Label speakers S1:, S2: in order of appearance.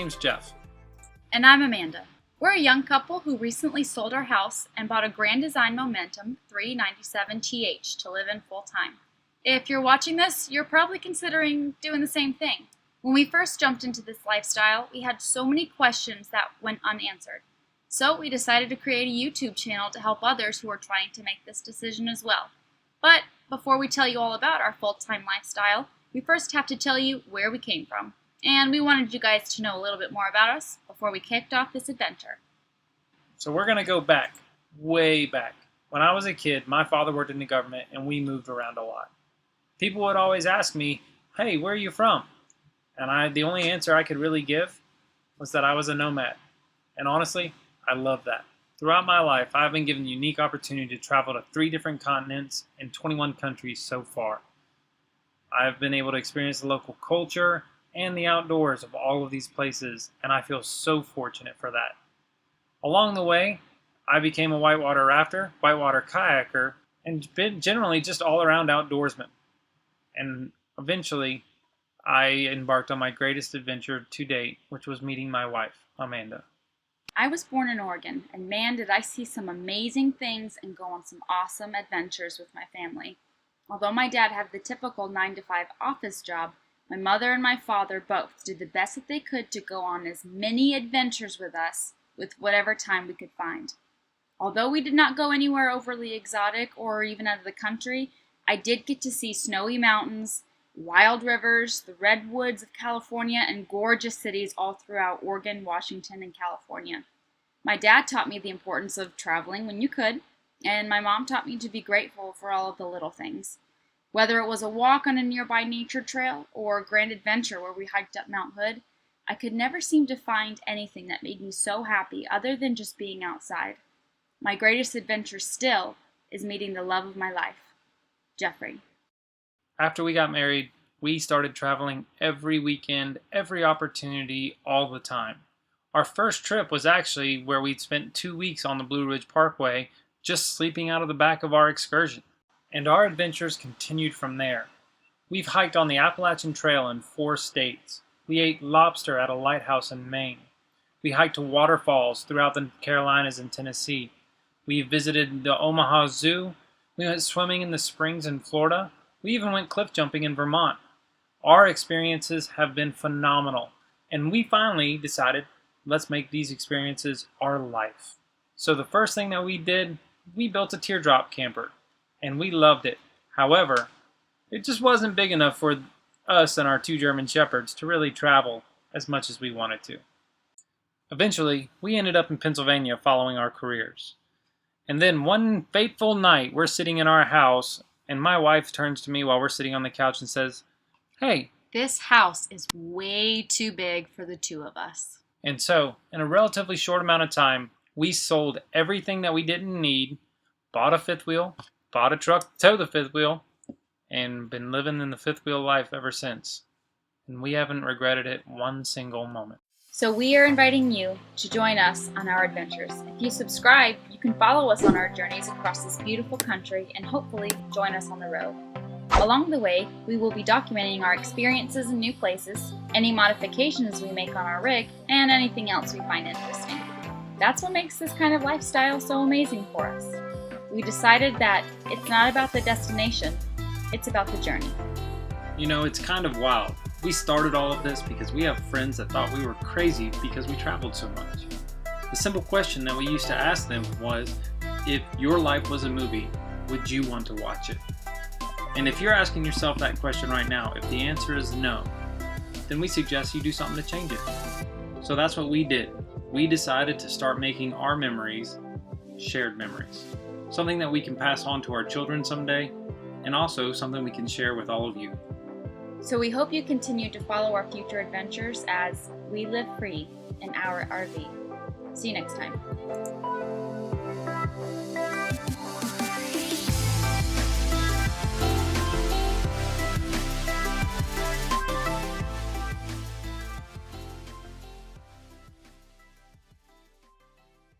S1: name's Jeff.
S2: And I'm Amanda. We're a young couple who recently sold our house and bought a Grand Design Momentum 397TH to live in full time. If you're watching this, you're probably considering doing the same thing. When we first jumped into this lifestyle, we had so many questions that went unanswered. So we decided to create a YouTube channel to help others who are trying to make this decision as well. But before we tell you all about our full-time lifestyle, we first have to tell you where we came from. And we wanted you guys to know a little bit more about us before we kicked off this adventure.
S1: So we're going to go back, way back. When I was a kid, my father worked in the government and we moved around a lot. People would always ask me, hey, where are you from? And the only answer I could really give was that I was a nomad. And honestly, I love that. Throughout my life, I've been given the unique opportunity to travel to 3 different continents and 21 countries so far. I've been able to experience the local culture and the outdoors of all of these places, and I feel so fortunate for that. Along the way, I became a whitewater rafter, whitewater kayaker, and generally just all-around outdoorsman. And eventually, I embarked on my greatest adventure to date, which was meeting my wife, Amanda.
S2: I was born in Oregon, and man, did I see some amazing things and go on some awesome adventures with my family. Although my dad had the typical 9-to-5 office job, my mother and my father both did the best that they could to go on as many adventures with us with whatever time we could find. Although we did not go anywhere overly exotic or even out of the country, I did get to see snowy mountains, wild rivers, the redwoods of California, and gorgeous cities all throughout Oregon, Washington, and California. My dad taught me the importance of traveling when you could, and my mom taught me to be grateful for all of the little things. Whether it was a walk on a nearby nature trail or a grand adventure where we hiked up Mount Hood, I could never seem to find anything that made me so happy other than just being outside. My greatest adventure still is meeting the love of my life, Jeffrey.
S1: After we got married, we started traveling every weekend, every opportunity, all the time. Our first trip was actually where we'd spent 2 weeks on the Blue Ridge Parkway, just sleeping out of the back of our excursion. And our adventures continued from there. We've hiked on the Appalachian Trail in 4 states. We ate lobster at a lighthouse in Maine. We hiked to waterfalls throughout the Carolinas and Tennessee. We visited the Omaha Zoo. We went swimming in the springs in Florida. We even went cliff jumping in Vermont. Our experiences have been phenomenal, and we finally decided, let's make these experiences our life. So the first thing that we did, we built a teardrop camper, and we loved it. However, it just wasn't big enough for us and our 2 German Shepherds to really travel as much as we wanted to. Eventually, we ended up in Pennsylvania following our careers. And then one fateful night, we're sitting in our house, and my wife turns to me while we're sitting on the couch and says, hey,
S2: This house is way too big for the 2 of us.
S1: And so, in a relatively short amount of time, we sold everything that we didn't need, bought a 5th wheel, bought a truck to tow the 5th wheel, and been living in the 5th wheel life ever since. And we haven't regretted it one single moment.
S2: So we are inviting you to join us on our adventures. If you subscribe, you can follow us on our journeys across this beautiful country and hopefully join us on the road. Along the way, we will be documenting our experiences in new places, any modifications we make on our rig, and anything else we find interesting. That's what makes this kind of lifestyle so amazing for us. We decided that it's not about the destination, it's about the journey.
S1: You know, it's kind of wild. We started all of this because we have friends that thought we were crazy because we traveled so much. The simple question that we used to ask them was, if your life was a movie, would you want to watch it? And if you're asking yourself that question right now, if the answer is no, then we suggest you do something to change it. So that's what we did. We decided to start making our memories shared memories. Something that we can pass on to our children someday, and also something we can share with all of you.
S2: So we hope you continue to follow our future adventures as we live free in our RV. See you next time.